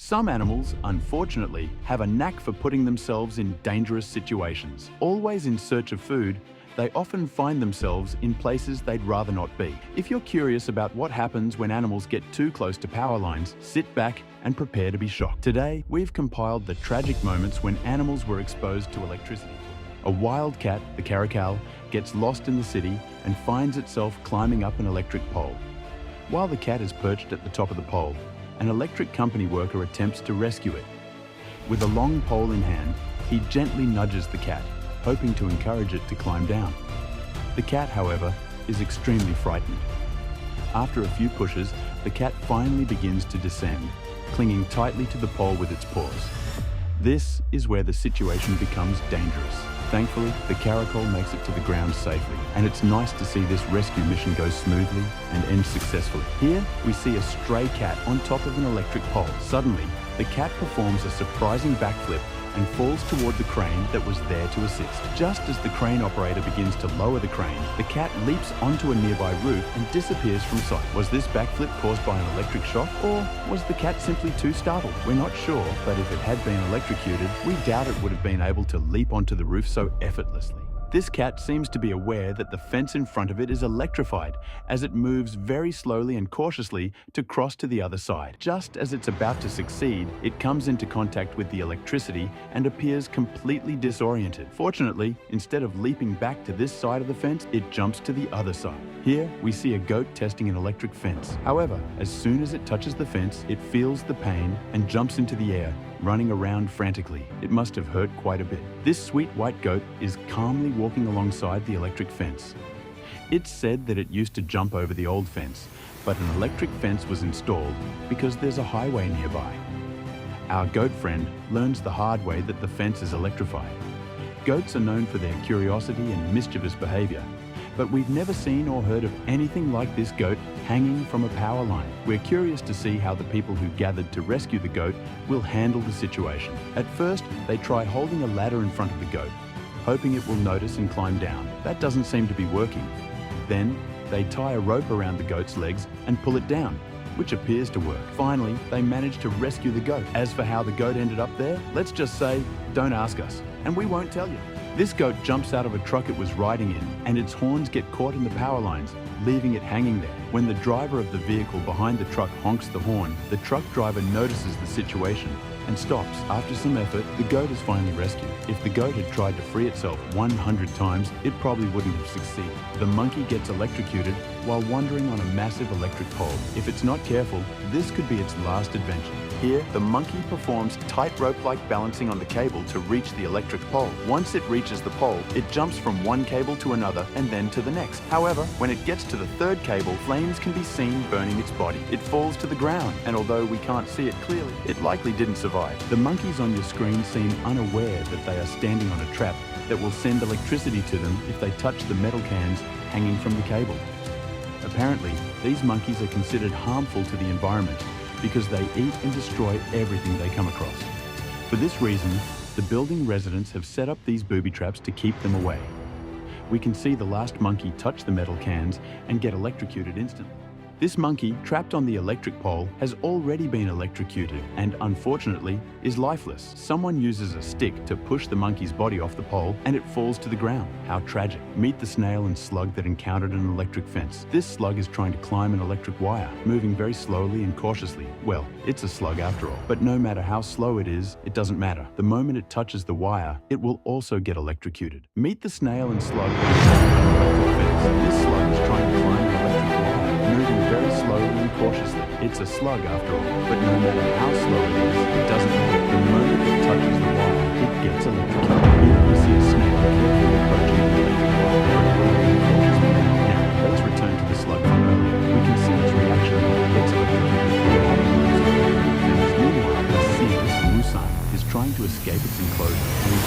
Some animals, unfortunately, have a knack for putting themselves in dangerous situations. Always in search of food, they often find themselves in places they'd rather not be. If you're curious about what happens when animals get too close to power lines, sit back and prepare to be shocked. Today, we've compiled the tragic moments when animals were exposed to electricity. A wild cat, the caracal, gets lost in the city and finds itself climbing up an electric pole. While the cat is perched at the top of the pole, an electric company worker attempts to rescue it. With a long pole in hand, he gently nudges the cat, hoping to encourage it to climb down. The cat, however, is extremely frightened. After a few pushes, the cat finally begins to descend, clinging tightly to the pole with its paws. This is where the situation becomes dangerous. Thankfully, the caracal makes it to the ground safely, and it's nice to see this rescue mission go smoothly and end successfully. Here, we see a stray cat on top of an electric pole. Suddenly, the cat performs a surprising backflip and falls toward the crane that was there to assist. Just as the crane operator begins to lower the crane, the cat leaps onto a nearby roof and disappears from sight. Was this backflip caused by an electric shock, or was the cat simply too startled? We're not sure, but if it had been electrocuted, we doubt it would have been able to leap onto the roof so effortlessly. This cat seems to be aware that the fence in front of it is electrified as it moves very slowly and cautiously to cross to the other side. Just as it's about to succeed, it comes into contact with the electricity and appears completely disoriented. Fortunately, instead of leaping back to this side of the fence, it jumps to the other side. Here, we see a goat testing an electric fence. However, as soon as it touches the fence, it feels the pain and jumps into the air, running around frantically. It must have hurt quite a bit. This sweet white goat is calmly walking alongside the electric fence. It's said that it used to jump over the old fence, but an electric fence was installed because there's a highway nearby. Our goat friend learns the hard way that the fence is electrified. Goats are known for their curiosity and mischievous behavior, but we've never seen or heard of anything like this goat hanging from a power line. We're curious to see how the people who gathered to rescue the goat will handle the situation. At first, they try holding a ladder in front of the goat, hoping it will notice and climb down. That doesn't seem to be working. Then, they tie a rope around the goat's legs and pull it down, which appears to work. Finally, they manage to rescue the goat. As for how the goat ended up there, let's just say, don't ask us, and we won't tell you. This goat jumps out of a truck it was riding in, and its horns get caught in the power lines, leaving it hanging there. When the driver of the vehicle behind the truck honks the horn, the truck driver notices the situation and stops. After some effort, the goat is finally rescued. If the goat had tried to free itself 100 times, it probably wouldn't have succeeded. The monkey gets electrocuted while wandering on a massive electric pole. If it's not careful, this could be its last adventure. Here, the monkey performs tightrope-like balancing on the cable to reach the electric pole. Once it reaches the pole, it jumps from one cable to another and then to the next. However, when it gets to the third cable, flames can be seen burning its body. It falls to the ground, and although we can't see it clearly, it likely didn't survive. The monkeys on your screen seem unaware that they are standing on a trap that will send electricity to them if they touch the metal cans hanging from the cable. Apparently, these monkeys are considered harmful to the environment because they eat and destroy everything they come across. For this reason, the building residents have set up these booby traps to keep them away. We can see the last monkey touch the metal cans and get electrocuted instantly. This monkey, trapped on the electric pole, has already been electrocuted and, unfortunately, is lifeless. Someone uses a stick to push the monkey's body off the pole and it falls to the ground. How tragic. Meet the snail and slug that encountered an electric fence. This slug is trying to climb an electric wire, moving very slowly and cautiously. Well, it's a slug after all. But no matter how slow it is, it doesn't matter. The moment it touches the wire, it will also get electrocuted. Meet the snail and slug that encountered an electric fence. This slug is trying to climb an electric wire, moving very slowly and cautiously. It's a slug after all, but no matter how slow it is, it doesn't matter. The moment it touches the wire, it gets electrocuted. Here we see a snail carefully approaching the electric wire very slowly and cautiously. Now, let's return to the slug from earlier. We can see its reaction when it gets electrocuted. Meanwhile, the Cirrus Musan is trying to escape its enclosure and is